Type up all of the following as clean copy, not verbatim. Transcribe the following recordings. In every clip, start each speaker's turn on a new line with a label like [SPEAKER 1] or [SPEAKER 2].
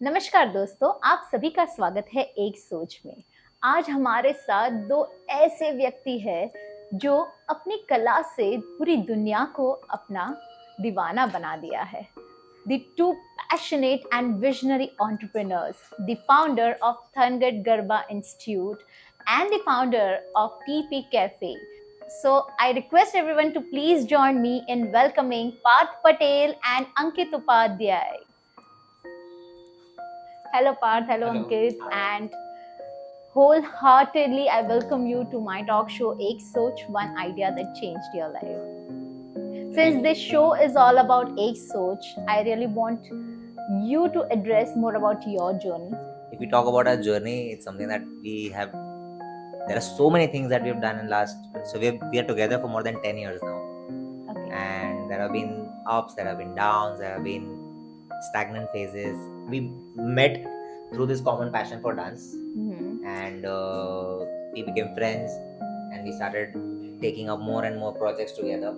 [SPEAKER 1] नमस्कार दोस्तों, आप सभी का स्वागत है एक सोच में। आज हमारे साथ दो ऐसे व्यक्ति हैं जो अपनी कला से पूरी दुनिया को अपना दीवाना बना दिया है। The two passionate and visionary entrepreneurs, the founder of Thangat Garba Institute and the founder of TP Cafe. So I request everyone to please join me in welcoming Parth Patel and Ankit Upadhayaya. Hello Parth, hello Ankit, and wholeheartedly I welcome you to my talk show Ek Soch, one idea that changed your life. Since this show is all about Ek Soch, I really want you to address more about your journey.
[SPEAKER 2] If we talk about our journey, it's something that we have. There are so many things that we've done in last. So we are together for more than 10 years now.
[SPEAKER 1] Okay.
[SPEAKER 2] And there have been ups, there have been downs, there have been stagnant phases. We met through this common passion for dance, and we became friends, and we started taking up more and more projects together.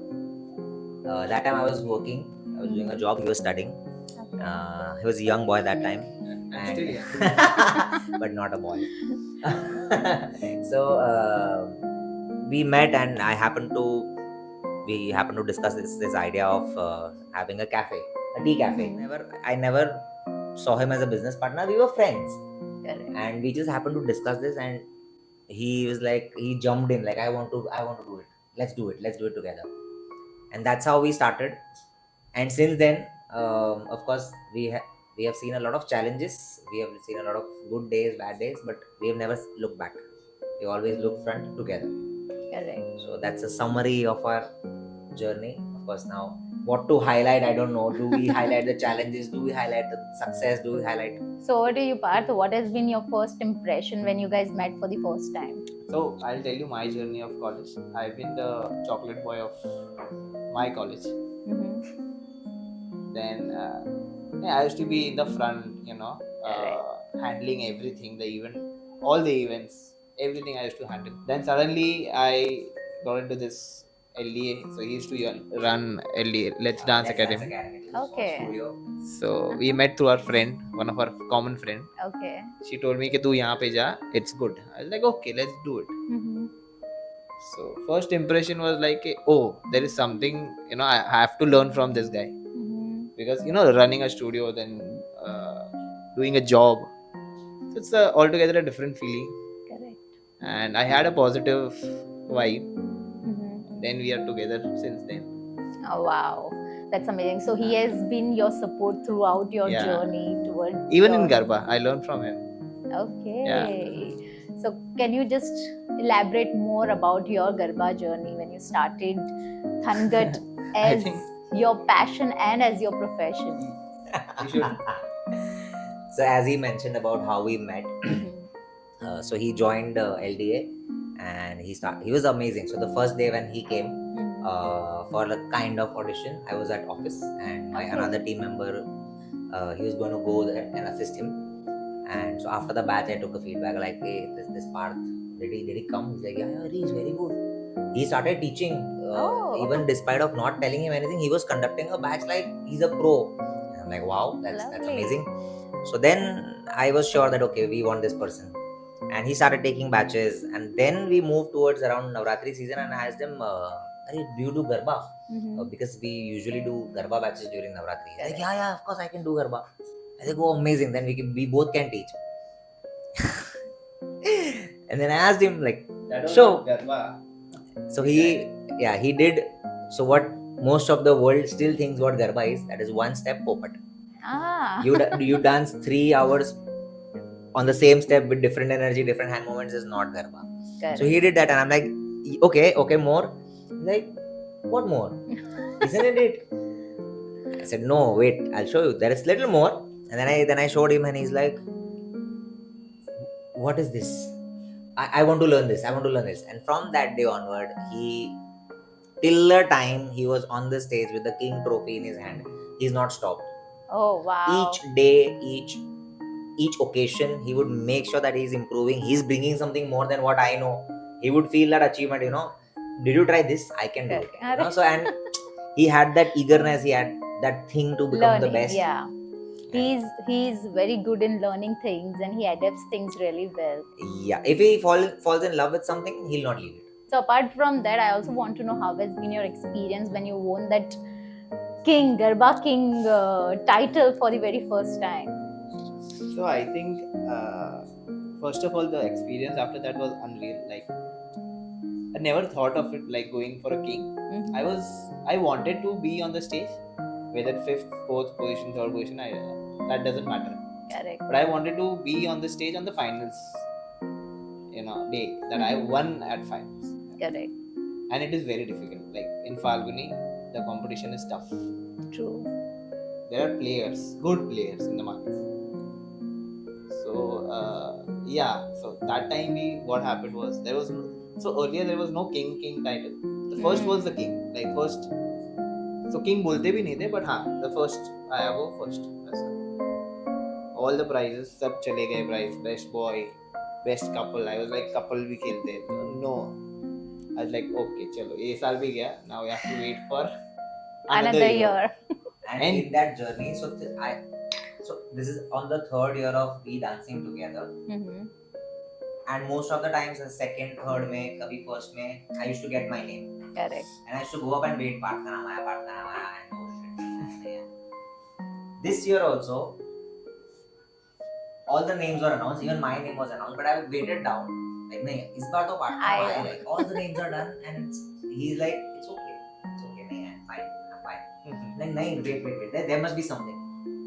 [SPEAKER 2] That time I was working, I was doing a job, he was studying. He was a young boy that time.
[SPEAKER 3] I'm still young.
[SPEAKER 2] But not a boy. So we met, and we happened to discuss this idea of having a cafe, a tea cafe. I never saw him as a business partner. We were friends.
[SPEAKER 1] Correct.
[SPEAKER 2] And we just happened to discuss this, and he was like, he jumped in like, I want to do it. Let's do it together. And that's how we started. And since then, of course, we have seen a lot of challenges. We have seen a lot of good days, bad days, but we have never looked back. We always look front together.
[SPEAKER 1] Correct.
[SPEAKER 2] So that's a summary of our journey. Of course, now what to highlight, I don't know. Do we highlight the challenges? Do we highlight the success? Do we highlight?
[SPEAKER 1] So what do you, Parth? What has been your first impression when you guys met for the first time?
[SPEAKER 3] So I'll tell you my journey of college. I've been the chocolate boy of my college. Then I used to be in the front, handling everything, all the events, everything I used to handle. Then suddenly I got into this LDA. So he used to run LDA, Let's Dance Academy.
[SPEAKER 1] Okay.
[SPEAKER 3] So we met through our friend, one of our common friend.
[SPEAKER 1] Okay.
[SPEAKER 3] She told me कि तू यहाँ पे जा, it's good. I was like, okay, let's do it. So first impression was like, oh, there is something, I have to learn from this guy. Because, running a studio, then doing a job, so it's altogether a different feeling.
[SPEAKER 1] Correct.
[SPEAKER 3] And I had a positive vibe. Then we are together since then.
[SPEAKER 1] Oh, wow. That's amazing. So he has been your support throughout your journey towards...
[SPEAKER 3] Even in Garba, I learned from him.
[SPEAKER 1] Okay.
[SPEAKER 3] Yeah.
[SPEAKER 1] So can you just elaborate more about your Garba journey when you started Thangat as your passion and as your profession?
[SPEAKER 3] You should.
[SPEAKER 2] So as he mentioned about how we met, so he joined LDA, and he was amazing. So the first day when he came for a kind of audition, I was at office, and my another team member, he was going to go there and assist him. And so after the batch, I took a feedback like, hey, this Parth, did he come? He's like, yeah, he's very good. He started teaching, even despite of not telling him anything. He was conducting a batch like he's a pro. And I'm like, wow, that's amazing. So then I was sure that okay, we want this person. And he started taking batches, and then we moved towards around Navratri season, and I asked him, do you do Garba? Because we usually do Garba batches during Navratri. He's like, yeah, of course I can do Garba. I said, oh, amazing, then we both can teach. And then I asked him like, so he did. So what most of the world still thinks what Garba is, that is one step popat. You dance 3 hours on the same step with different energy, different hand movements is not Garba. So he did that, and I'm like, okay, more. He's like, what more? Isn't it? I said, no, wait, I'll show you. There is little more. And then I showed him, and he's like, what is this? I want to learn this. I want to learn this. And from that day onward, he till the time he was on the stage with the king trophy in his hand, he's not stopped.
[SPEAKER 1] Oh wow.
[SPEAKER 2] Each day, each occasion, he would make sure that he's improving. He's bringing something more than what I know. He would feel that achievement. Did you try this? I can do it. So and he had that eagerness. He had that thing to become the best.
[SPEAKER 1] Yeah. He's very good in learning things, and he adapts things really well.
[SPEAKER 2] Yeah, if he falls in love with something, he'll not leave it.
[SPEAKER 1] So apart from that, I also want to know how has been your experience when you won that Garba King title for the very first time.
[SPEAKER 3] So I think first of all, the experience after that was unreal. Like, I never thought of it like going for a king. I wanted to be on the stage, whether 5th, 4th position, 3rd position, that doesn't matter.
[SPEAKER 1] Correct.
[SPEAKER 3] But I wanted to be on the stage on the finals, day that I won at finals.
[SPEAKER 1] Correct.
[SPEAKER 3] And it is very difficult. Like in Falguni, the competition is tough.
[SPEAKER 1] True.
[SPEAKER 3] There are players, good players in the market. So so that time what happened was earlier there was no king title. The first was the king. Like first, so king bolte bhi nahi the, but the first आया वो first. All the prizes सब चले गए prize, best boy, best couple. I was like couple भी खेलते. No. I was like okay चलो ये साल भी गया. Now we have to wait for
[SPEAKER 1] another year.
[SPEAKER 2] And in that journey, so this is on the 3rd year of we dancing together. And most of the times, the 2nd, 3rd mein, kabhi 1st mein, I used to get my name.
[SPEAKER 1] Correct.
[SPEAKER 2] And I used to go up and wait, Parth ka naam aaya, and oh shit. This year also, all the names were announced, even my name was announced, but I waited down. Like, nahi, is baar to Parth ka naam aaya. Like, all the names are done, and he's like, it's okay, nahi, I'm fine. Like, nahi, wait, there must be something.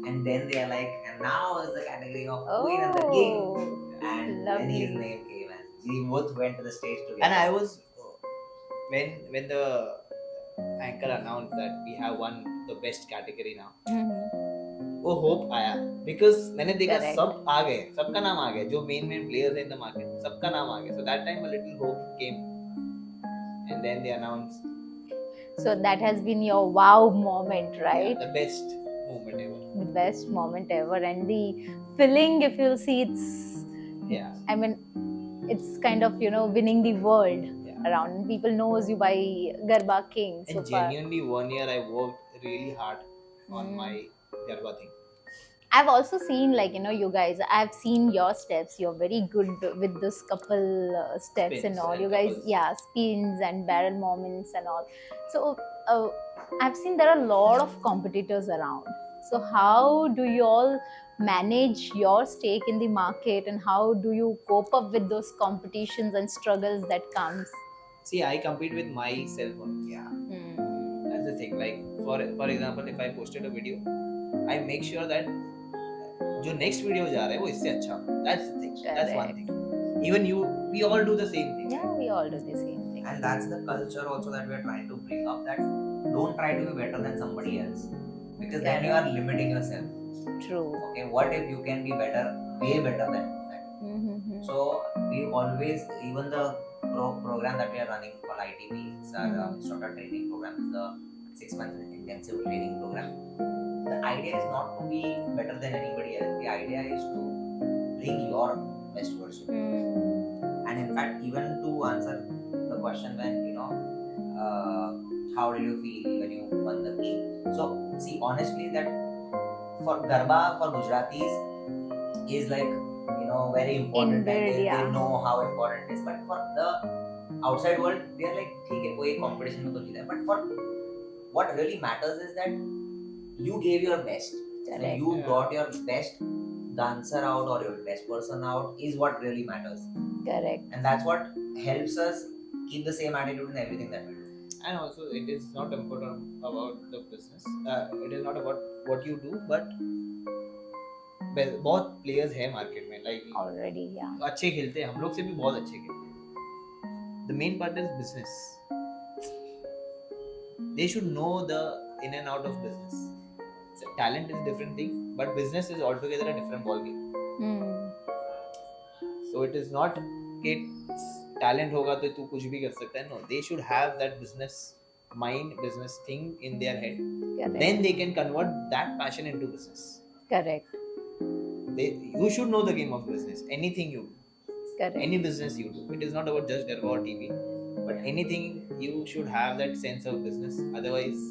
[SPEAKER 2] And then they are like, and now is the category of queen and the king. And then his name came, and we both went to the stage together.
[SPEAKER 3] And I was when the anchor announced that we have won the best category now. वो hope आया because मैंने देखा सब आ गए, सबका नाम आ गया, जो main players in the market, सबका नाम आ गया. So that time a little hope came, and then they announced.
[SPEAKER 1] So that has been your wow moment, right?
[SPEAKER 3] Yeah, the best moment ever.
[SPEAKER 1] The best moment ever, and the feeling, if you'll see, it's I mean, it's kind of winning the world around. People knows you by Garba King.
[SPEAKER 3] And genuinely, 1 year I worked really hard on my Garba thing.
[SPEAKER 1] I've also seen you guys. I've seen your steps. You're very good with this couple steps
[SPEAKER 3] Spins
[SPEAKER 1] and all. You
[SPEAKER 3] couples.
[SPEAKER 1] guys, spins and barrel moments and all. So I've seen there are a lot of competitors around. So how do you all manage your stake in the market, and how do you cope up with those competitions and struggles that comes?
[SPEAKER 3] See, I compete with myself only. That's the thing. Like for example, if I posted a video, I make sure that जो next video जा रहा है वो इससे अच्छा हो. That's the thing.
[SPEAKER 1] Correct.
[SPEAKER 3] That's one thing. Even we all do the same thing.
[SPEAKER 1] Yeah, we all do the same thing.
[SPEAKER 2] And that's the culture also that we are trying to bring up, that don't try to be better than somebody else, because then you are limiting yourself.
[SPEAKER 1] True.
[SPEAKER 2] Okay, what if you can be better, way better than that? So we always, even the program that we are running called ITP, it's our instructor training program, is the 6-month intensive training program. The idea is not to be better than anybody else. The idea is to bring your best version. And in fact, even to answer the question when how did you feel when you won the king? So see, honestly, that for Garba, for Gujaratis, is like very important. They know how important it is. But for the outside world, they are like, ठीक है, कोई competition में तो जीता है. But for what really matters is that you gave your best. So you brought your best dancer out or your best person out is what really matters.
[SPEAKER 1] Correct.
[SPEAKER 2] And that's what helps us keep the same attitude in everything that we do.
[SPEAKER 3] And also, it is not important about the business. It is not about what you do, but बहुत players हैं market में, like
[SPEAKER 1] already,
[SPEAKER 3] अच्छे खेलते हैं, हम लोग से भी बहुत अच्छे खेलते हैं. The main part is business. They should know the in and out of business. So talent is a different thing, but business is altogether a different ball game. So it is not कि talent होगा तो तू कुछ भी कर सकता है. No, they should have that business mind, business thing in their head.
[SPEAKER 1] Correct.
[SPEAKER 3] Then they can convert that passion into business.
[SPEAKER 1] Correct.
[SPEAKER 3] You should know the game of business. Anything you do,
[SPEAKER 1] Correct.
[SPEAKER 3] any business you do, it is not about just Garba or TV, but anything you should have that sense of business. Otherwise,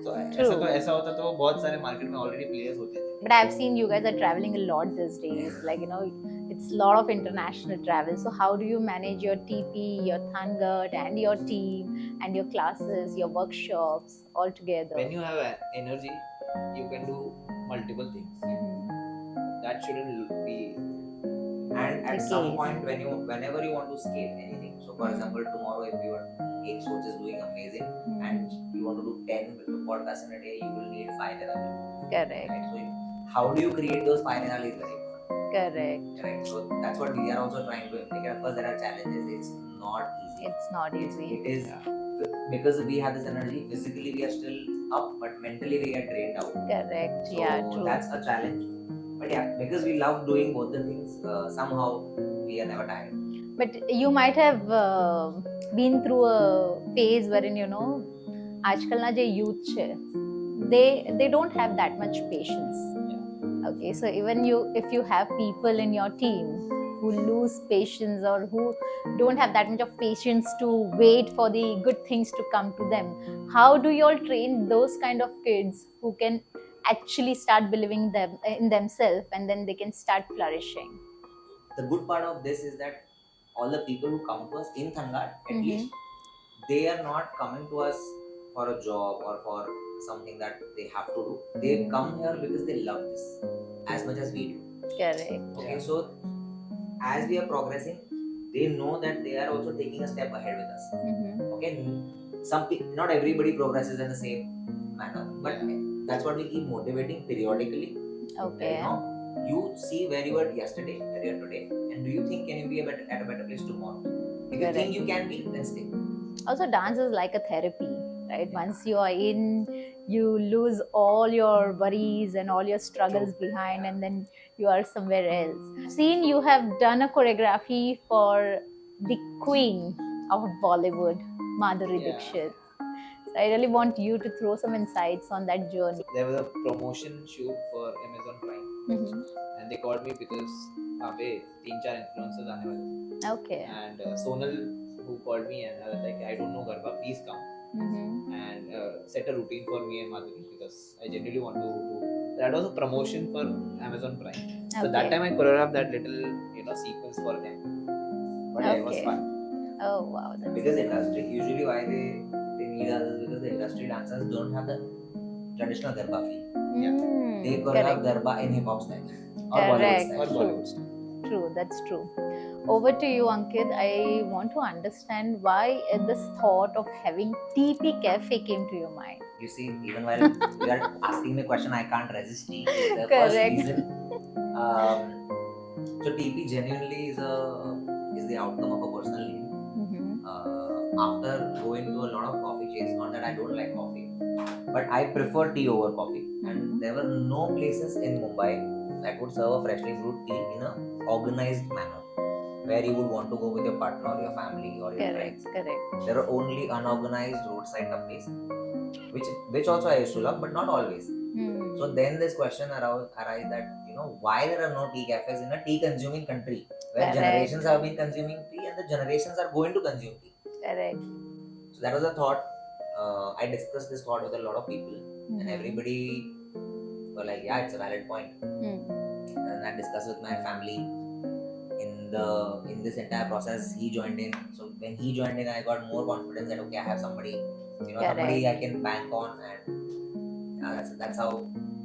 [SPEAKER 3] so ऐसा होता तो बहुत सारे market में already players होते थे.
[SPEAKER 1] But I've seen you guys are traveling a lot these days. Like, you know, it's a lot of international travel. So how do you manage your TP, your Thangat, and your team, and your classes, your workshops all together?
[SPEAKER 3] When you have energy, you can do multiple things. That shouldn't be.
[SPEAKER 2] And at some point, whenever you want to scale anything, so for example, tomorrow if your Soch is doing amazing and you want to do 10 podcasts in a day, you will need 5 Nirale.
[SPEAKER 1] Correct.
[SPEAKER 2] Right? So how do you create those 5 Nirale is very important.
[SPEAKER 1] Correct.
[SPEAKER 2] Right. So that's what we are also trying to implement. Of course, there are challenges. It's not easy.
[SPEAKER 1] It's not easy.
[SPEAKER 2] It is because we have this energy. Physically, we are still up, but mentally we get drained out.
[SPEAKER 1] Correct.
[SPEAKER 2] So
[SPEAKER 1] Yeah, true.
[SPEAKER 2] that's a challenge. But yeah, because we love doing both the things, somehow we are never tired.
[SPEAKER 1] But you might have been through a phase wherein, you know, आजकल ना जो youth है, they don't have that much patience. Okay, so even if you have people in your team who lose patience or who don't have that much of patience to wait for the good things to come to them, how do you all train those kind of kids who can actually start believing in themselves, and then they can start flourishing?
[SPEAKER 2] The good part of this is that all the people who come to us in Thangat, at least, they are not coming to us for a job or for something that they have to do. They come here because they love this as much as we do.
[SPEAKER 1] Correct.
[SPEAKER 2] Okay, so as we are progressing, they know that they are also taking a step ahead with us. Okay, not everybody progresses in the same manner, but that's what we keep motivating periodically.
[SPEAKER 1] Okay.
[SPEAKER 2] You see where you were yesterday, where you are today, and do you think can you be at a better place tomorrow? If you think you can be, then stay.
[SPEAKER 1] Also, dance is like a therapy, right? Once you are in, you lose all your worries and all your struggles behind, and then you are somewhere else. I've seen you have done a choreography for the queen of Bollywood, Madhuri Dixit. So I really want you to throw some insights on that journey.
[SPEAKER 3] There was a promotion shoot for Amazon Prime. And they called me because वहाँ पे 3-4 influencers आने वाले थे.
[SPEAKER 1] Okay.
[SPEAKER 3] And Sonal who called me and I was like, I don't know Garba, please come and set a routine for me and Madhuri because I genuinely want to do. That was a promotion for Amazon Prime. So that time I choreographed that little sequence for them. But yeah, it was fun.
[SPEAKER 1] Oh wow.
[SPEAKER 2] Because industry usually why they need us is because the industry dancers don't have the traditional Garba feel. They choreograph Garba in hip hop style or Bollywood style.
[SPEAKER 1] True, that's true. Over to you, Ankit. I want to understand why this thought of having TP Cafe came to your mind.
[SPEAKER 2] You see, even while you are asking me a question, I can't resist tea. The
[SPEAKER 1] Correct.
[SPEAKER 2] first reason. So TP genuinely is the outcome of a personal need. After going to a lot of coffee chains, not that I don't like coffee, but I prefer tea over coffee. And there were no places in Mumbai that would serve a freshly brewed tea in an organized manner, where you would want to go with your partner or your family or your friends.
[SPEAKER 1] Correct.
[SPEAKER 2] There are only unorganized roadside cafes, which also I used to love, but not always. So then this question arises that why there are no tea cafes in a tea consuming country where generations have been consuming tea and the generations are going to consume tea.
[SPEAKER 1] Correct.
[SPEAKER 2] So that was a thought. I discussed this thought with a lot of people, and everybody were like, "Yeah, it's a valid point." And I discussed with my family. In this entire process, he joined in. So when he joined in, I got more confidence that okay, I have somebody, somebody I can bank on, and that's how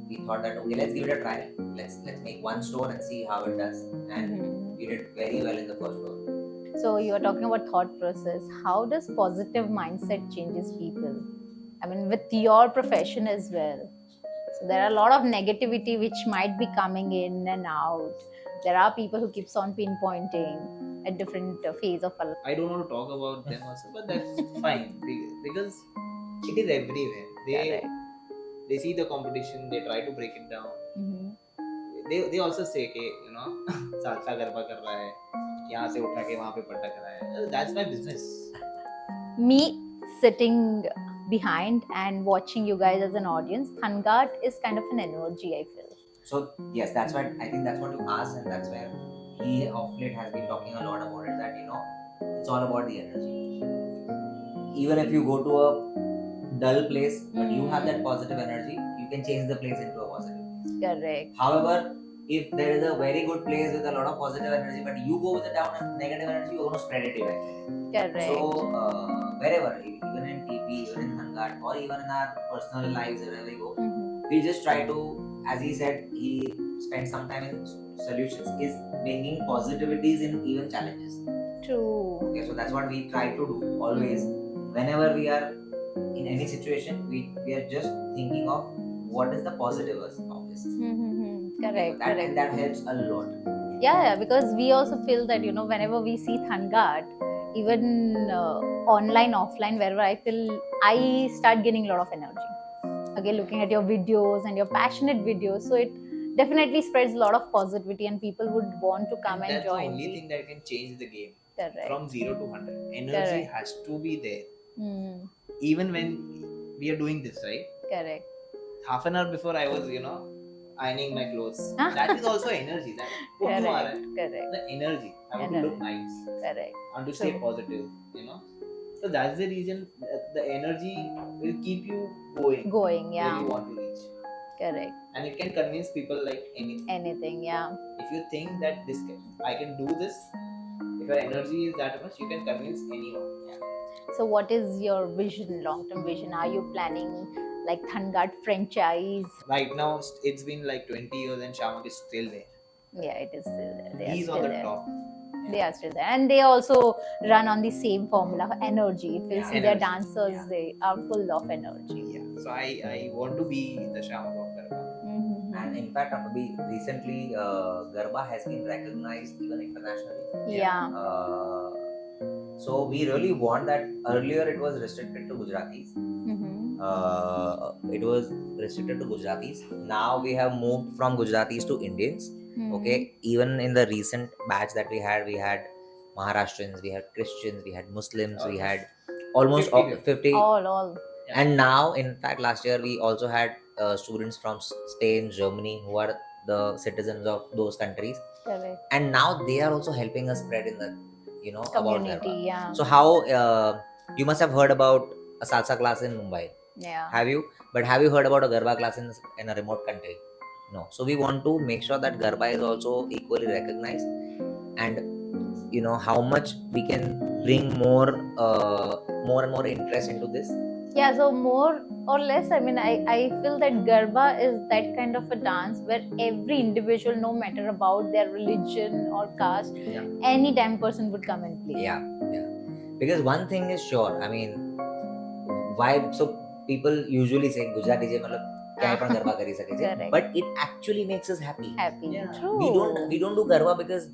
[SPEAKER 2] we thought that okay, let's give it a try. Let's make one store and see how it does. And we did very well in the first store.
[SPEAKER 1] So you are talking about thought process. How does positive mindset changes people? I mean, with your profession as well. So there are a lot of negativity which might be coming in and out. There are people who keeps on pinpointing at different phase of a life.
[SPEAKER 3] I don't want to talk about them also, but that's fine because it is everywhere. They see the competition, they try to break it down. They also say कि salsa garba कर रहा है, यहाँ से उठा के वहाँ पे पटक रहा है. That's my business.
[SPEAKER 1] Me sitting behind and watching you guys as an audience, Thangad is kind of an energy, I feel.
[SPEAKER 2] So yes, that's what I think. That's what you asked, and that's where he of late has been talking a lot about it. That it's all about the energy. Even if you go to a dull place, but you have that positive energy, you can change the place into a positive place.
[SPEAKER 1] Correct.
[SPEAKER 2] However, if there is a very good place with a lot of positive energy, but you go with the down and negative energy, you're going to spread it eventually.
[SPEAKER 1] Correct.
[SPEAKER 2] So wherever, even in TP, even in Thangad, or even in our personal lives, wherever we go, we just try to, as he said, he spent some time in solutions, is bringing positivities in even challenges.
[SPEAKER 1] True.
[SPEAKER 2] Okay, so that's what we try to do always. Whenever we are in any situation, we are just thinking of what is the positives of this.
[SPEAKER 1] Correct.
[SPEAKER 2] So and that helps a lot.
[SPEAKER 1] Yeah, because we also feel that whenever we see Thangad, even online, offline, wherever, I feel I start getting a lot of energy. Okay, looking at your videos and your passionate videos, so it definitely spreads a lot of positivity, and people would want to come and
[SPEAKER 3] that's
[SPEAKER 1] join.
[SPEAKER 3] That's the only thing that can change the game.
[SPEAKER 1] Correct.
[SPEAKER 3] From 0 to 100. Energy
[SPEAKER 1] Correct.
[SPEAKER 3] has to be there. Even when we are doing this, right?
[SPEAKER 1] Correct.
[SPEAKER 3] Half an hour before I was, ironing my clothes. That is also energy.
[SPEAKER 1] Correct.
[SPEAKER 3] The energy. I want to look nice.
[SPEAKER 1] Correct.
[SPEAKER 3] I want to stay positive, So that's the reason the energy will keep you going.
[SPEAKER 1] Yeah.
[SPEAKER 3] Where you want to reach.
[SPEAKER 1] Correct.
[SPEAKER 3] And it can convince people like anything.
[SPEAKER 1] Anything, yeah.
[SPEAKER 3] If you think that I can do this, if your energy is that much, you can convince anyone. Yeah.
[SPEAKER 1] So what is your vision, long-term vision? Are you planning like Thangad franchise?
[SPEAKER 3] Right now, it's been like 20 years and Shamak is still there.
[SPEAKER 1] Yeah, it is still there.
[SPEAKER 3] He's on the top.
[SPEAKER 1] Yeah. They are still there. And they also run on the same formula of energy. If you see their dancers, they are full of energy.
[SPEAKER 3] Yeah. So I want to be the Shamak of Garba.
[SPEAKER 2] And in fact, recently, Garba has been recognized even internationally.
[SPEAKER 1] Yeah.
[SPEAKER 2] So we really want that. Earlier, it was restricted to Gujaratis. It was restricted to Gujaratis. Now we have moved from Gujaratis to Indians. Okay, even in the recent batch that we had Maharashtrians, we had Christians, we had Muslims, we had almost 50.
[SPEAKER 1] All.
[SPEAKER 2] Yeah. And now, in fact, last year we also had students from Spain, Germany, who are the citizens of those countries.
[SPEAKER 1] Correct.
[SPEAKER 2] And now they are also helping us spread in the
[SPEAKER 1] community,
[SPEAKER 2] about Garba.
[SPEAKER 1] Yeah.
[SPEAKER 2] So how you must have heard about a salsa class in Mumbai.
[SPEAKER 1] Yeah.
[SPEAKER 2] Have you? But have you heard about a Garba class in a remote country? No. So we want to make sure that Garba is also equally recognized, and how much we can bring more and more interest into this.
[SPEAKER 1] Yeah, so more or less, I feel that Garba is that kind of a dance where every individual, no matter about their religion or caste, any damn person would come and play.
[SPEAKER 2] Yeah. Because one thing is sure, why? So people usually say Gujarati je matlab kya pan Garba kari sake je, but it actually makes us happy.
[SPEAKER 1] Yeah. True.
[SPEAKER 2] We don't do Garba because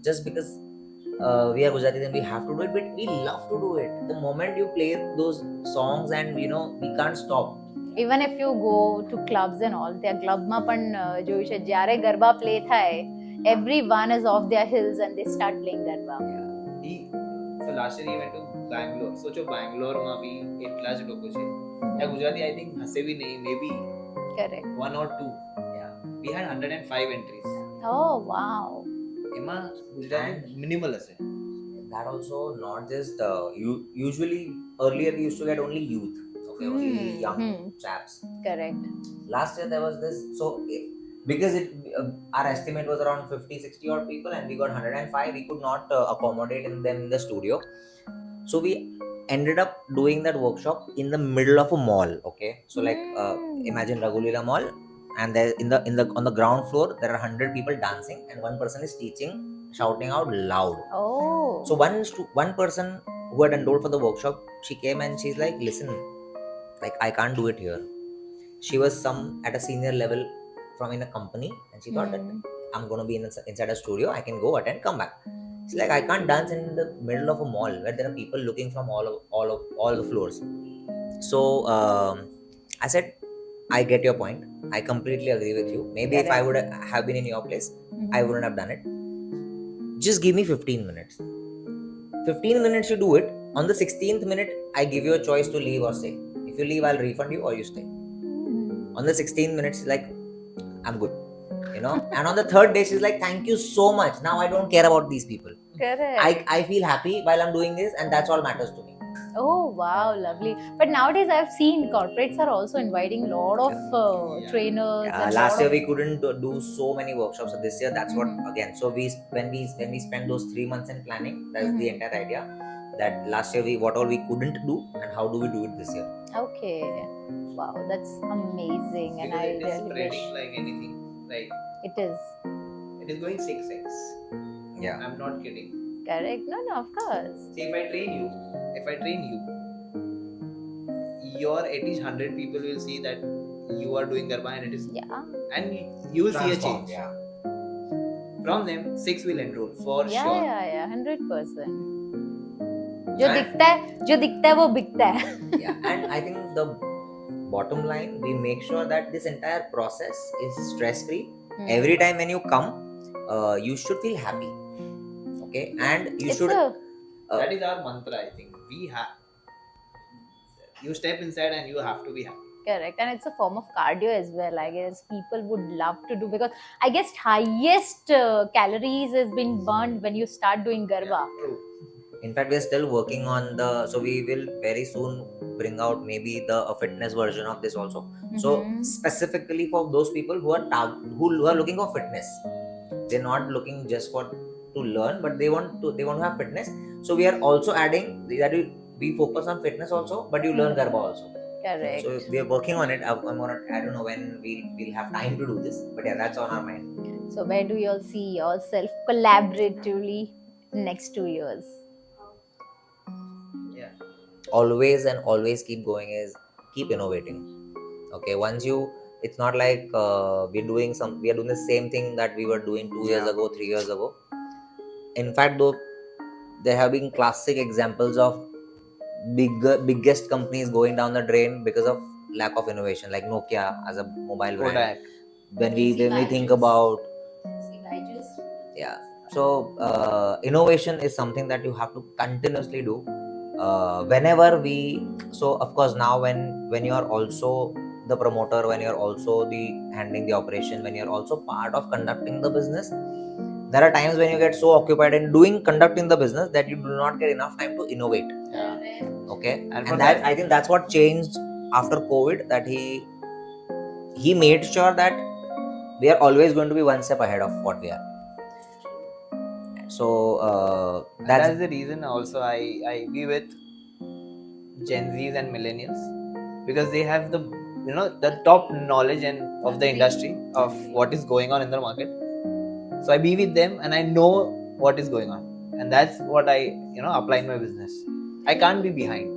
[SPEAKER 2] we are Gujarati and we have to do it, but we love to do it. The moment you play those songs and we can't stop.
[SPEAKER 1] Even if you go to clubs and all, their club ma pan joyu છે જ્યારે garba play થાય, everyone is off their heels and they start playing Garba.
[SPEAKER 3] So last year he went to Bangalore. सोचो Bangalore માં भी એટલા જ લોકો છે. ત્યાં ગુજરાતી I think હશે भी નહીં, maybe
[SPEAKER 1] correct
[SPEAKER 3] 1 or 2. Yeah. We had 105 entries.
[SPEAKER 1] Oh wow.
[SPEAKER 3] એમાં ગુજરાતી minimal હશે.
[SPEAKER 2] That also not just usually earlier we used to get only youth. Okay, only young chaps.
[SPEAKER 1] Correct.
[SPEAKER 2] Last year there was this, so because our estimate was around 50-60 odd people and we got 105, we could not accommodate them in the studio, so we ended up doing that workshop in the middle of a mall. Okay, so like imagine Raghulila Mall, and there on the ground floor there are 100 people dancing and one person is teaching, shouting out loud.
[SPEAKER 1] Oh.
[SPEAKER 2] So one person who had enrolled for the workshop, she came and she's like, listen, like I can't do it here. She was at a senior level from in a company, and she thought that I'm going to be inside a studio, I can go attend, come back. She's like, I can't dance in the middle of a mall where there are people looking from all the floors. So I said, I get your point, I completely agree with you. Maybe if I would have been in your place, I wouldn't have done it. Just give me 15 minutes. 15 minutes you do it. On the 16th minute, I give you a choice to leave or stay. If you leave, I'll refund you or you stay. On the 16th minutes, she's like, I'm good. And on the third day, she's like, thank you so much. Now I don't care about these people.
[SPEAKER 1] Correct.
[SPEAKER 2] I feel happy while I'm doing this, and that's all matters to me.
[SPEAKER 1] Oh wow, lovely. But nowadays I've seen corporates are also inviting a lot of trainers. And
[SPEAKER 2] Last year we couldn't do so many workshops. So this year, that's what again. So when we spend those 3 months in planning, that's the entire idea. That last year what all we couldn't do, and how do we do it this year?
[SPEAKER 1] Okay. Wow, that's amazing. And
[SPEAKER 3] Because
[SPEAKER 1] I
[SPEAKER 3] it is
[SPEAKER 1] really
[SPEAKER 3] spreading
[SPEAKER 1] wish
[SPEAKER 3] like anything. Like
[SPEAKER 1] it is.
[SPEAKER 3] it is going 6x.
[SPEAKER 2] Yeah.
[SPEAKER 3] I'm not kidding.
[SPEAKER 1] Correct. No, of course.
[SPEAKER 3] See, if I train you, your at least 100 people will see that you are doing Garba and it is,
[SPEAKER 1] Yeah.
[SPEAKER 3] and you will see a change.
[SPEAKER 2] Yeah.
[SPEAKER 3] From them, 6 will enroll for
[SPEAKER 1] Yeah,
[SPEAKER 3] sure.
[SPEAKER 1] yeah, 100%. जो दिखता है वो बिकता है.
[SPEAKER 2] Yeah, and I think the bottom line, we make sure that this entire process is stress free. Every time when you come, you should feel happy. Okay, and you should.
[SPEAKER 3] That is our mantra. I think you step inside and you have to be happy.
[SPEAKER 1] Correct, and it's a form of cardio as well. I guess people would love to do, because I guess highest calories is being burned when you start doing Garba.
[SPEAKER 3] Yeah, true.
[SPEAKER 2] In fact, we're still working on so we will very soon bring out maybe the fitness version of this also. So specifically for those people who are looking for fitness, they're not looking just to learn, but they want to have fitness. So we are also adding that we focus on fitness also, but you learn Garba also.
[SPEAKER 1] Correct.
[SPEAKER 2] So we are working on it. I don't know when we'll have time to do this, but yeah, that's on our mind.
[SPEAKER 1] So where do you all see yourself collaboratively next 2 years?
[SPEAKER 3] Yeah.
[SPEAKER 2] Always and always keep going, keep innovating. Okay, it's not like we are doing the same thing that we were doing 2 years ago, 3 years ago. In fact, though, there have been classic examples of biggest companies going down the drain because of lack of innovation, like Nokia as a mobile brand. When we think about so innovation is something that you have to continuously do. Whenever so of course now when you are also the promoter, when you are also handling the operation, when you are also part of conducting the business, there are times when you get so occupied in conducting the business that you do not get enough time to innovate.
[SPEAKER 3] Yeah.
[SPEAKER 2] Okay, and that I think that's what changed after COVID, that he made sure that we are always going to be one step ahead of what we are. So
[SPEAKER 3] that's the reason also I be with Gen Zs and millennials, because they have the top knowledge of the industry, of what is going on in the market. So I be with them and I know what is going on, and that's what I apply in my business. I can't be behind.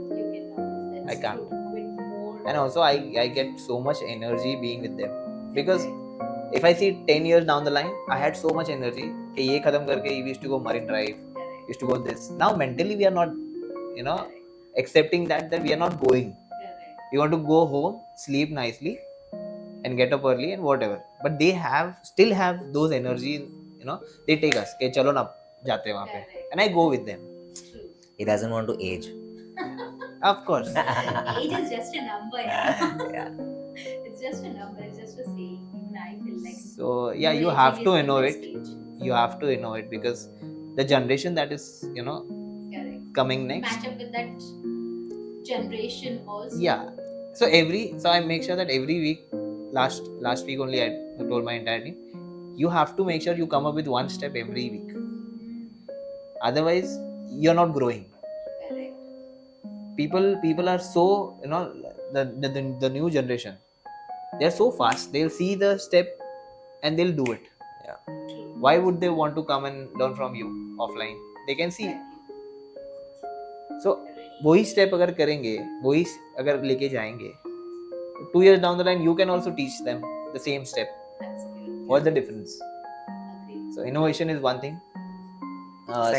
[SPEAKER 3] I can't. And also I get so much energy being with them, because if I see 10 years down the line, I had so much energy. We used to go Marine Drive, used to go this. Now mentally we are not, accepting that we are not going. We want to go home, sleep nicely, and get up early and whatever. But they still have those energy. They take us. Okay, chalo na jate wahan pe. And I go with them.
[SPEAKER 2] He doesn't want to age.
[SPEAKER 3] Of course.
[SPEAKER 1] Age is just a number.
[SPEAKER 2] Yeah.
[SPEAKER 1] It's just a number. It's just a saying. Even I feel like.
[SPEAKER 3] So yeah, you have to innovate. You have to innovate, because the generation that is coming next.
[SPEAKER 1] Match up with that generation also.
[SPEAKER 3] Yeah. So I make sure that every week, last week only I told my entire team, you have to make sure you come up with one step every week. Otherwise, you're not growing.
[SPEAKER 1] Correct.
[SPEAKER 3] People are so the new generation. They're so fast. They'll see the step and they'll do it.
[SPEAKER 2] Yeah.
[SPEAKER 3] Why would they want to come and learn from you offline? They can see. So वही step अगर करेंगे, वही अगर लेके जाएंगे, 2 years down the line you can also teach them the same step.
[SPEAKER 1] Absolutely.
[SPEAKER 3] What's the difference?
[SPEAKER 1] Agreed.
[SPEAKER 3] So innovation is one thing.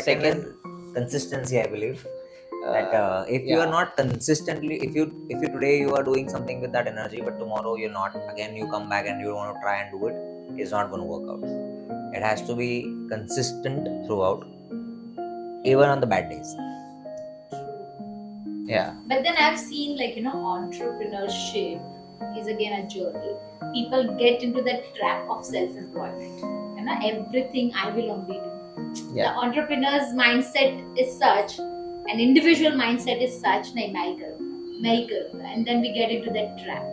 [SPEAKER 2] Second, consistency, I believe. That if you are not consistently, if you today you are doing something with that energy, but tomorrow you're not, again you come back and you want to try and do it, it's not going to work out. It has to be consistent throughout. even on the bad days.
[SPEAKER 3] Yeah.
[SPEAKER 1] But then I've seen, like, entrepreneurship is again a journey. People get into that trap of self-employment. Everything I will only do.
[SPEAKER 3] Yeah.
[SPEAKER 1] The entrepreneur's mindset is such, an individual mindset is such, nahi मैं ही करूँगा, and then we get into that trap.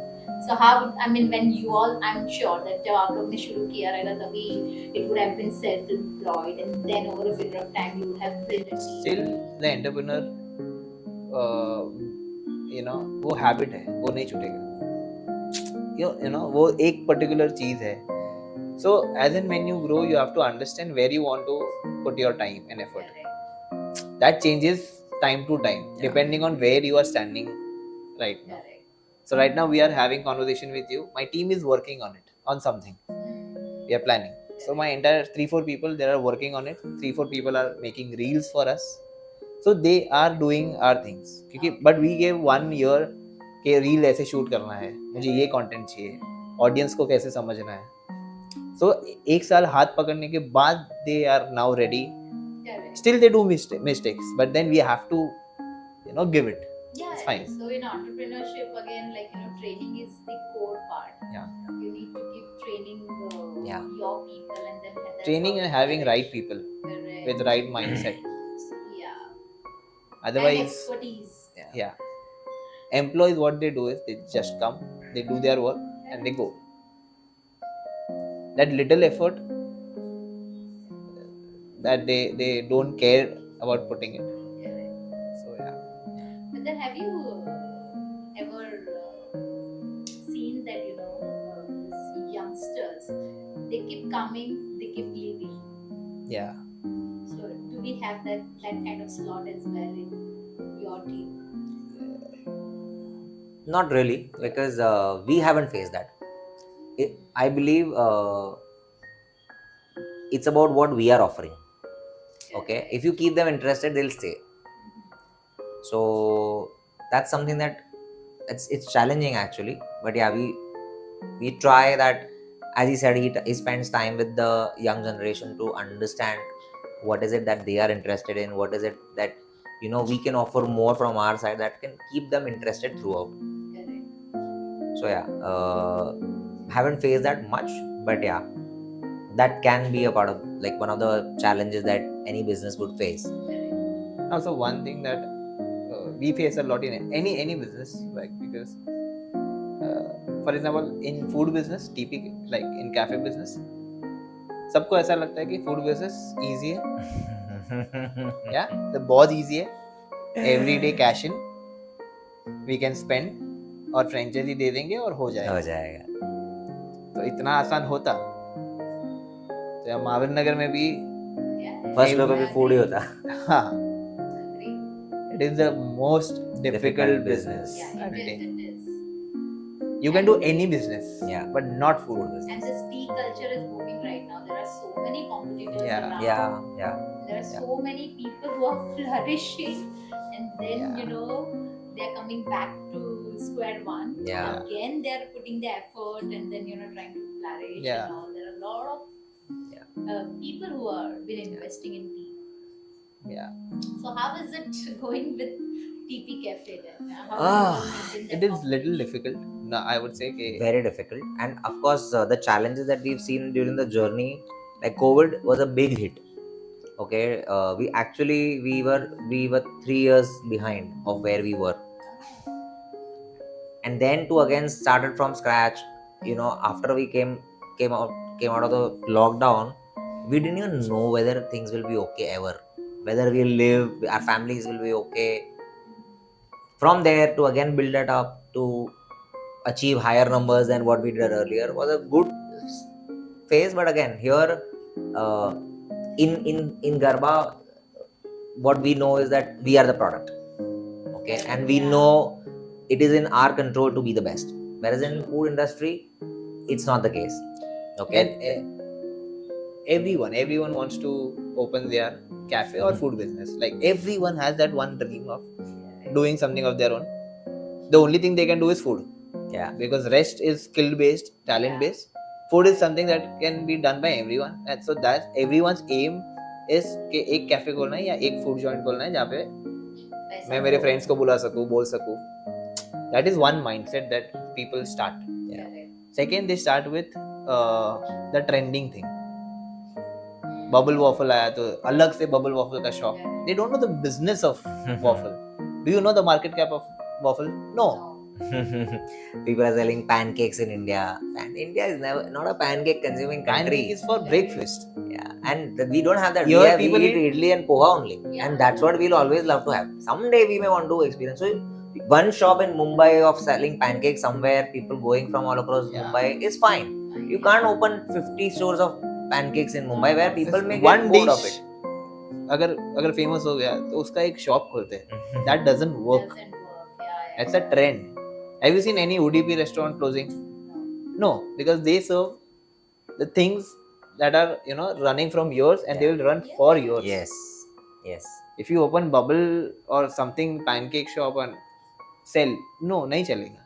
[SPEAKER 1] So how, when you all, I'm sure that जब आप लोग ने शुरू किया रहेगा तभी it would have been self-employed, and then over a period of time you would have built a team.
[SPEAKER 3] Still the entrepreneur वो habit है, वो नहीं छूटेगा. वो एक पर्टिकुलर चीज है. So as and when you grow, you have to understand where you want to put your time and effort. That changes time to time, depending on where you are standing right now. So right now we are having conversation with you. My team is working on it, on something. We are planning. So my entire 3-4 people, they are working on it. 3-4 people are making reels for us. So they are doing our things. But we gave 1 year कि reel ऐसे shoot करना है, मुझे ये content चाहिए, audience को कैसे समझना है. So 1 साल हाथ पकड़ने के बाद they are now ready. Still they do mistakes, but then we have to give it.
[SPEAKER 1] Yeah,
[SPEAKER 3] it's fine.
[SPEAKER 1] So in entrepreneurship again, training is the core part.
[SPEAKER 3] Yeah.
[SPEAKER 1] You need to keep training your people, and then that's
[SPEAKER 3] Training
[SPEAKER 1] how
[SPEAKER 3] and
[SPEAKER 1] you
[SPEAKER 3] having
[SPEAKER 1] manage.
[SPEAKER 3] right people
[SPEAKER 1] Correct.
[SPEAKER 3] with right mindset.
[SPEAKER 1] Yeah.
[SPEAKER 3] Otherwise,
[SPEAKER 1] and expertise.
[SPEAKER 3] Yeah. Employees, what they do is they just come, they do their work, and they go. That little effort that they don't care about putting it. So yeah.
[SPEAKER 1] But then have you ever seen that these youngsters, they keep coming, they keep leaving?
[SPEAKER 3] Yeah.
[SPEAKER 1] So do we have that kind of slot as well in your team?
[SPEAKER 2] Not really, because we haven't faced that. I believe it's about what we are offering. Okay, if you keep them interested, they'll stay. So that's something that it's challenging actually. But yeah, we try that. As he said, he spends time with the young generation to understand what is it that they are interested in, what is it that we can offer more from our side that can keep them interested throughout. So yeah, haven't faced that much, but yeah, that can be a part of one of the challenges that any business would face.
[SPEAKER 3] Also, one thing that we face a lot in any business, because for example in food business, like in cafe business, सबको ऐसा लगता है कि food business easy है. Yeah, the बहुत easy है. Everyday cash in, we can spend, और franchise दे देंगे और हो जाएगा. तो इतना आसान होता तो महावीर नगर में भी
[SPEAKER 2] फर्स्ट फ्लोर पे भी फूड ही होता.
[SPEAKER 3] हाँ, it is the most difficult business.
[SPEAKER 1] Yeah, it is.
[SPEAKER 3] You can do any business, but not food business.
[SPEAKER 1] And this tea culture is booming right now. There are so many competitors around.
[SPEAKER 2] Yeah.
[SPEAKER 1] There are so many people who are flourishing, and then they are coming back to square one.
[SPEAKER 2] Yeah.
[SPEAKER 1] Again, they are putting the effort, and then trying to flourish.
[SPEAKER 3] Yeah.
[SPEAKER 1] And all. There are a lot of people who are been investing in tea.
[SPEAKER 3] Yeah.
[SPEAKER 1] So how is it going with TP Cafe then?
[SPEAKER 3] It is little difficult. No, I would say
[SPEAKER 2] very difficult, and of course the challenges that we've seen during the journey, like COVID was a big hit. Okay, we were 3 years behind of where we were, and then to again started from scratch. After we came out of the lockdown, we didn't even know whether things will be okay ever, whether we'll live, our families will be okay. From there to again build it up to achieve higher numbers than what we did earlier was a good phase. But again, here in Garba, what we know is that we are the product. Okay, and we know it is in our control to be the best, whereas in food industry it's not the case. Okay,
[SPEAKER 3] and everyone wants to open their cafe or food business. Like everyone has that one dream of doing something of their own. The only thing they can do is food.
[SPEAKER 2] Yeah,
[SPEAKER 3] because rest is skill based, talent based. Food is something that can be done by everyone, and so that everyone's aim is कि एक cafe खोलना है या एक food joint खोलना है जहाँ पे
[SPEAKER 1] पैसा
[SPEAKER 3] मैं मेरे
[SPEAKER 1] दो।
[SPEAKER 3] फ्रेंड्स को बुला सकूँ, बोल सकूँ. That is one mindset that people start.
[SPEAKER 1] Correct.
[SPEAKER 3] Second, they start with the trending thing. Bubble waffle आया तो अलग से bubble waffle का shop. They don't know the business of waffle. Do you know the market cap of waffle? No.
[SPEAKER 2] People are selling pancakes in India, and India is not a pancake consuming country.
[SPEAKER 3] Pancake is for breakfast.
[SPEAKER 2] Yeah, and we don't have that.
[SPEAKER 3] Here
[SPEAKER 2] We
[SPEAKER 3] people
[SPEAKER 2] eat idli and poha only,
[SPEAKER 1] Yeah.
[SPEAKER 2] and that's what we'll always love to have. Someday we may want to experience. So one shop in Mumbai of selling pancakes somewhere, people going from all across
[SPEAKER 3] Yeah.
[SPEAKER 2] Mumbai is fine. You can't open 50 stores of pancakes in Mumbai where people may get
[SPEAKER 3] One
[SPEAKER 2] bored of
[SPEAKER 3] dish.
[SPEAKER 2] it.
[SPEAKER 3] अगर famous हो गया तो उसका एक shop खोलते हैं. That doesn't work.
[SPEAKER 1] Doesn't work. Yeah.
[SPEAKER 3] It's a trend. Have you seen any UDP restaurant closing? No, because they serve the things that are running from yours, and they will run for yours.
[SPEAKER 2] Yes.
[SPEAKER 3] If you open bubble or something pancake shop and sell, no, नहीं चलेगा.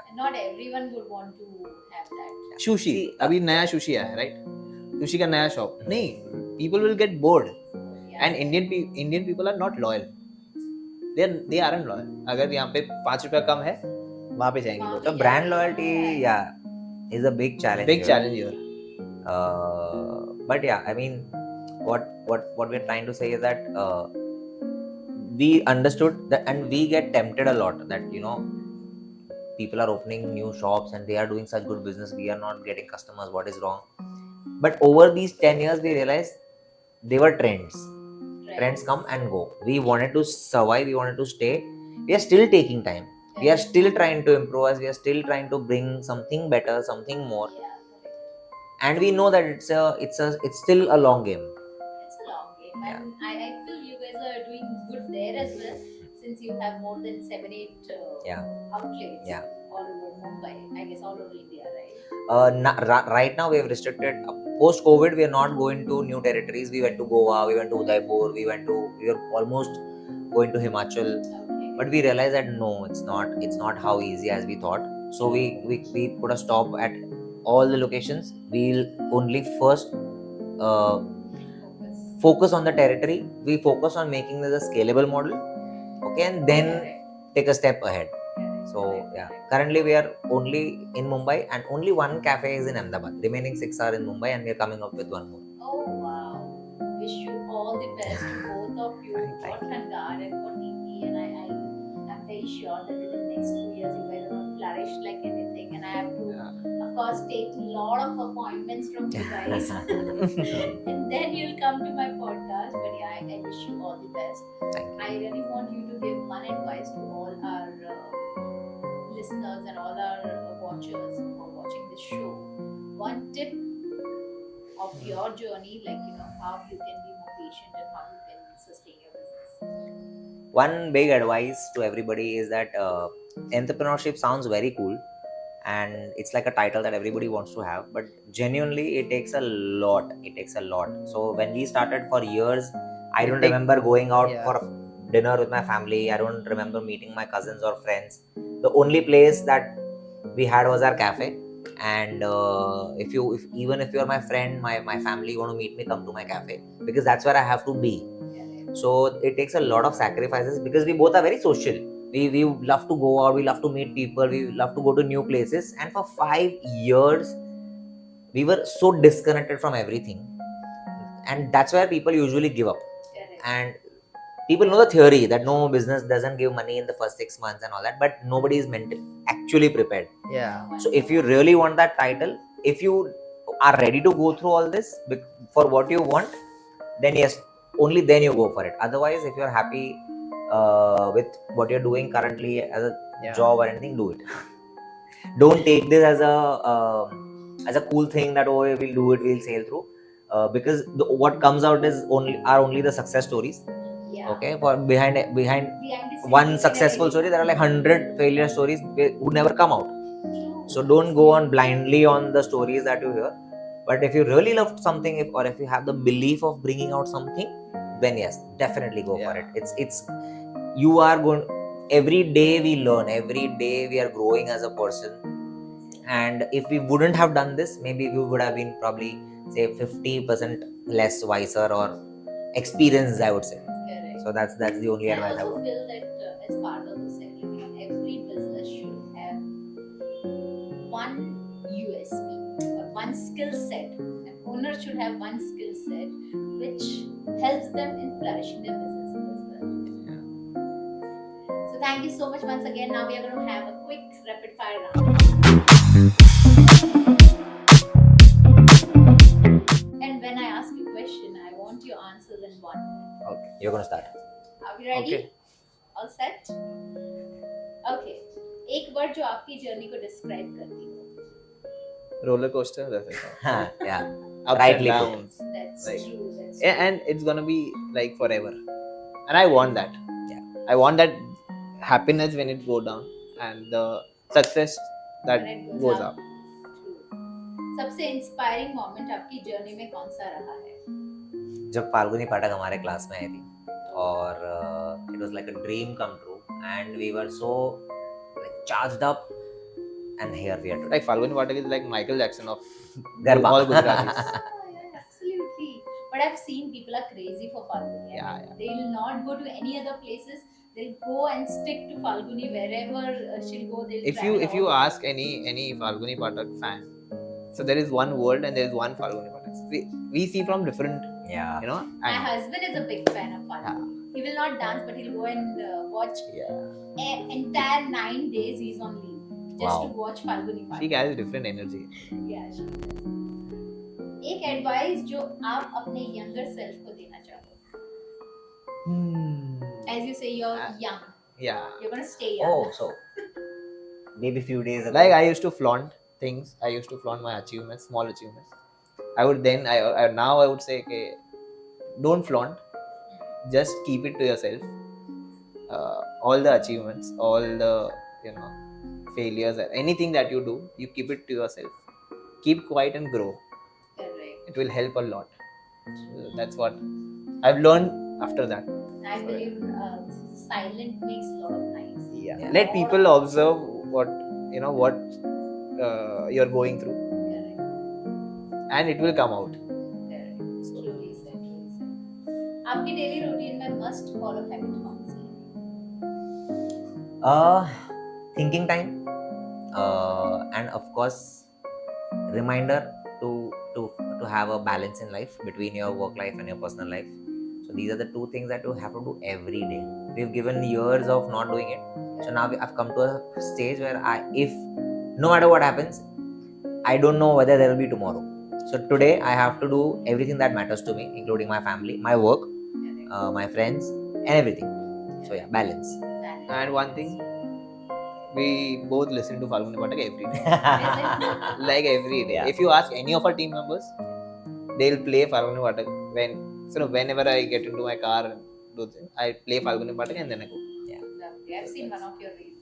[SPEAKER 1] And not everyone would want to have that.
[SPEAKER 3] Sushi, अभी नया sushi आया है, right? Sushi का नया shop. नहीं, people will get bored.
[SPEAKER 1] Yeah.
[SPEAKER 3] And Indian people are not loyal. They aren't loyal. अगर यहाँ पे 5 रुपया कम है, वहाँ पे जाएंगे लोग.
[SPEAKER 2] So brand loyalty, is a big challenge.
[SPEAKER 3] Big challenge here.
[SPEAKER 2] But yeah, I mean, what we're trying to say is that we understood that, and we get tempted a lot that people are opening new shops and they are doing such good business. We are not getting customers. What is wrong? But over these 10 years, we realized they were trends. Trends come and go. We wanted to survive. We wanted to stay. We are still taking time. We are still trying to improvise. We are still trying to bring something better, something more.
[SPEAKER 1] Yeah, correct.
[SPEAKER 2] And we know that it's still a long game.
[SPEAKER 1] It's a long game, and I feel you guys are doing good there as well, since you have more than 7-8 outlets all over Mumbai. I guess all over India, right?
[SPEAKER 2] Right now we have restricted. Post COVID, we are not going to new territories. We went to Goa, we went to Udaipur, we were almost going to Himachal.
[SPEAKER 1] Okay.
[SPEAKER 2] But we realized that no, it's not how easy as we thought. So we put a stop at all the locations. We'll only first focus on the territory. We focus on making this a scalable model, okay, and then take a step ahead. So currently we are only in Mumbai, and only one cafe is in Ahmedabad. Remaining 6 are in Mumbai, and we are coming up with one more.
[SPEAKER 1] Oh wow! Wish you all the best to both of you, for Pandya and for Niki, and I'm very sure that in the next 2 years you guys are going to flourish like anything, and I have to, of course, take a lot of appointments from you guys, and then you'll come to my podcast. But I wish you all the best. I really want you to give one advice to all our listeners and all our watchers who are watching this show. One tip of your journey, like how you can be more patient and how you can sustain your business.
[SPEAKER 2] One big advice to everybody is that entrepreneurship sounds very cool, and it's like a title that everybody wants to have, but genuinely it takes a lot. So when we started, for years I don't remember going out for dinner with my family. I don't remember meeting my cousins or friends. The only place that we had was our cafe. And if even if you're my friend, my family, you want to meet me, come to my cafe, because that's where I have to be. So it takes a lot of sacrifices, because we both are very social. We love to go out, we love to meet people, we love to go to new places. And for 5 years we were so disconnected from everything, and that's where people usually give up. And people know the theory that no, business doesn't give money in the first 6 months and all that, but nobody is actually prepared. So if you really want that title, if you are ready to go through all this for what you want, then yes, only then you go for it. Otherwise, if you're happy with what you're doing currently as a job or anything, do it. Don't take this as a cool thing that we'll do it, we'll sail through, because what comes out is only the success stories. Okay, for behind one successful story, there are like 100 failure stories who never come out. So don't go on blindly on the stories that you hear. But if you really love something, or if you have the belief of bringing out something, then yes, definitely go for it. It's you are going. Every day we learn. Every day we are growing as a person. And if we wouldn't have done this, maybe we would have been probably say 50% less wiser, or experience, I would say.
[SPEAKER 1] Correct.
[SPEAKER 2] So that's the only
[SPEAKER 1] I
[SPEAKER 2] advice I
[SPEAKER 1] also
[SPEAKER 2] would.
[SPEAKER 1] feel that as part of the segment, every business should have one USP or one skill set. An owner should have one skill set which helps them in flourishing their businesses as well.
[SPEAKER 3] Yeah.
[SPEAKER 1] So thank you so much once again. Now we are going to have a quick rapid fire round. And when I ask you a question, I want your answers in 1 minute.
[SPEAKER 2] Okay, you're gonna start.
[SPEAKER 1] Are we ready?
[SPEAKER 3] Okay.
[SPEAKER 1] All set? Okay. एक word जो आपकी journey को describe करती हो.
[SPEAKER 3] Roller coaster, that's it.
[SPEAKER 2] Yeah,
[SPEAKER 3] Ups
[SPEAKER 2] Rightly
[SPEAKER 3] and
[SPEAKER 2] put.
[SPEAKER 3] downs.
[SPEAKER 1] That's
[SPEAKER 3] Like-
[SPEAKER 1] true. That's
[SPEAKER 3] Yeah, and it's gonna be like forever. And I want that.
[SPEAKER 2] Yeah.
[SPEAKER 3] I want that happiness when it goes down and the success that
[SPEAKER 1] When it
[SPEAKER 3] goes up.
[SPEAKER 1] True. सबसे inspiring moment आपकी journey में कौन सा रहा है?
[SPEAKER 2] जब फाल्गुनी पाठक हमारे class में आई थी और it was like a dream come true and we were so like charged up and here we are today.
[SPEAKER 3] Like Falguni Pathak is like Michael Jackson of
[SPEAKER 2] Garba.
[SPEAKER 3] all Gujaratis.
[SPEAKER 1] Yeah, absolutely. But I've seen people are crazy for Falguni.
[SPEAKER 3] Yeah.
[SPEAKER 1] They will not go to any other places. They'll go and stick to Falguni wherever she'll go. They'll
[SPEAKER 3] If
[SPEAKER 1] travel
[SPEAKER 3] you
[SPEAKER 1] all
[SPEAKER 3] ask any Falguni Pathak fan, so there is one world and there is one Falguni Pathak. We see from different,
[SPEAKER 2] Yeah.
[SPEAKER 1] My
[SPEAKER 3] and
[SPEAKER 1] husband is a big fan of Falguni. He will not dance, but he'll go and watch entire 9 days. He's on leave just
[SPEAKER 2] Wow.
[SPEAKER 1] to watch Falguni
[SPEAKER 3] she
[SPEAKER 1] Pathak.
[SPEAKER 3] carries different energy.
[SPEAKER 1] Yeah, she does. एक advice जो आप अपने younger self को देना चाहो. As you say, you're young.
[SPEAKER 3] Yeah.
[SPEAKER 1] You're gonna stay young.
[SPEAKER 2] Oh, so maybe few days ago.
[SPEAKER 3] Like I used to flaunt things. I used to flaunt my achievements, small achievements. I would then, now I would say, okay, don't flaunt. Just keep it to yourself. All the achievements, all the failures, anything that you do, you keep it to yourself. Keep quiet and grow.
[SPEAKER 1] Correct.
[SPEAKER 3] It will help a lot. So that's what I've learned after that.
[SPEAKER 1] I believe silent makes a lot of noise.
[SPEAKER 2] Yeah.
[SPEAKER 3] Let people observe what you're going through,
[SPEAKER 1] Correct.
[SPEAKER 3] and it will come out.
[SPEAKER 1] Correct. Truly said. Truly said. आपकी daily routine में must follow habit कौन सी है?
[SPEAKER 2] Thinking time, and of course, reminder to have a balance in life between your work life and your personal life. So these are the two things that you have to do every day. We've given years of not doing it, so now I've come to a stage where if no matter what happens, I don't know whether there will be tomorrow. So today I have to do everything that matters to me, including my family, my work, my friends, and everything. So yeah, balance.
[SPEAKER 3] And one thing, we both listen to Falguni Pathak every day. Like every day.
[SPEAKER 2] Yeah.
[SPEAKER 3] If you ask any of our team members, they'll play Falguni Pathak whenever I get into my car and do things, I play Falguni Pathak and then I go.
[SPEAKER 1] Lovely. I've seen one of your reels.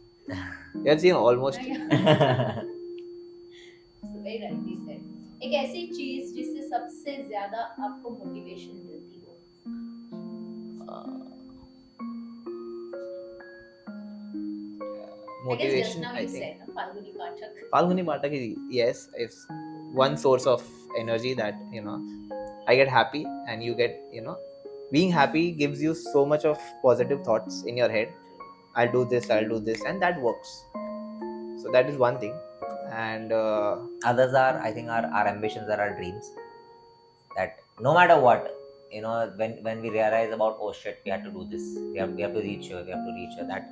[SPEAKER 3] You have seen almost.
[SPEAKER 1] So very rightly said. एक ऐसी चीज जिससे सबसे ज्यादा आपको motivation मिलती हो.
[SPEAKER 3] Motivation,
[SPEAKER 1] I
[SPEAKER 3] I
[SPEAKER 1] guess just now you
[SPEAKER 3] think.
[SPEAKER 1] said, no? Falguni Pathak.
[SPEAKER 3] Falguni Pathak is, yes, it's one source of energy that I get happy, and you get being happy gives you so much of positive thoughts in your head. I'll do this, and that works. So that is one thing. And
[SPEAKER 2] Others are, I think, our ambitions are our dreams. That no matter what, when we realize about, oh shit, we have to do this, we have to reach here, that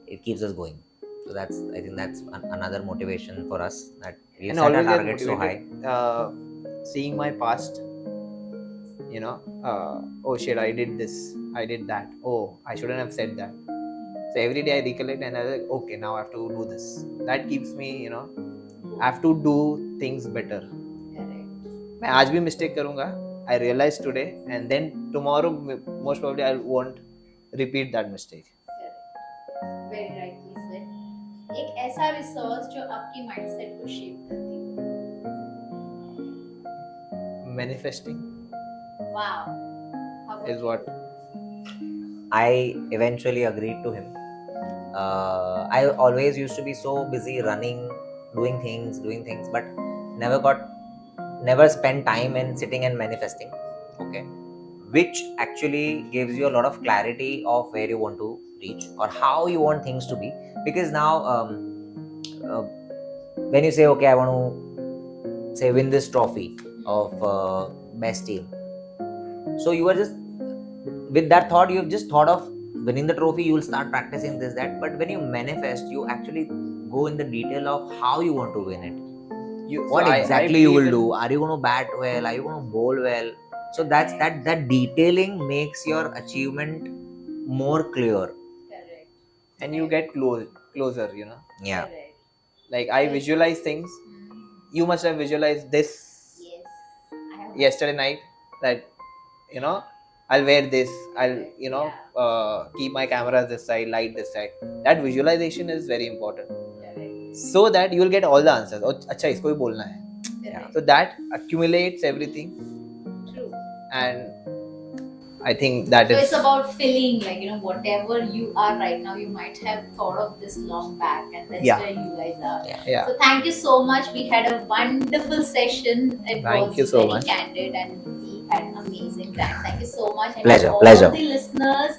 [SPEAKER 2] it keeps us going. So I think that's another motivation for us, that we
[SPEAKER 3] and
[SPEAKER 2] set our
[SPEAKER 3] always get
[SPEAKER 2] targets so high.
[SPEAKER 3] motivated, seeing my past, oh shit, I did this, I did that, oh, I shouldn't have said that. So every day I recollect and I like, okay, now I have to do this. That keeps me, I have to do things better.
[SPEAKER 1] Correct.
[SPEAKER 3] मैं आज भी mistake करूँगा. I realize today, and then tomorrow most probably I won't repeat that mistake.
[SPEAKER 1] Correct. Very rightly said. एक ऐसा resource जो आपकी mindset को shape करती हो.
[SPEAKER 3] Manifesting
[SPEAKER 1] Wow. How about
[SPEAKER 3] is what.
[SPEAKER 2] I eventually agreed to him. I always used to be so busy running, doing things, but never spent time in sitting and manifesting. Okay, which actually gives you a lot of clarity of where you want to reach or how you want things to be. Because now when you say, okay, I want to say win this trophy of best team, so you are just with that thought, you've just thought of winning the trophy, you will start practicing this, that. But when you manifest, you actually go in the detail of how you want to win it. What exactly you will do? Are you going to bat well? Are you going to bowl well? So that's that detailing makes your achievement more clear.
[SPEAKER 1] Correct.
[SPEAKER 3] And you get closer, you know.
[SPEAKER 2] Yeah.
[SPEAKER 1] Correct.
[SPEAKER 3] Like I visualize things. You must have visualized this
[SPEAKER 1] Yes. I have.
[SPEAKER 3] yesterday night, that you know, I'll wear this, I'll keep my camera this side, light this side. That visualization is very important,
[SPEAKER 1] Correct.
[SPEAKER 3] so that you will get all the answers. Oh, अच्छा इसको भी बोलना है.
[SPEAKER 1] Correct.
[SPEAKER 3] So that accumulates everything,
[SPEAKER 1] True.
[SPEAKER 3] and I think that
[SPEAKER 1] So
[SPEAKER 3] is.
[SPEAKER 1] it's about feeling like, you know, whatever you are right now, you might have thought of this long back, and that's
[SPEAKER 3] Yeah.
[SPEAKER 1] where you guys are.
[SPEAKER 3] Yeah.
[SPEAKER 1] So thank you so much. We had a wonderful session. It
[SPEAKER 3] Thank
[SPEAKER 1] was
[SPEAKER 3] you so
[SPEAKER 1] very
[SPEAKER 3] much.
[SPEAKER 1] candid, and we had an amazing time. Thank you so much. And
[SPEAKER 2] Pleasure,
[SPEAKER 1] all
[SPEAKER 2] pleasure.
[SPEAKER 1] the listeners,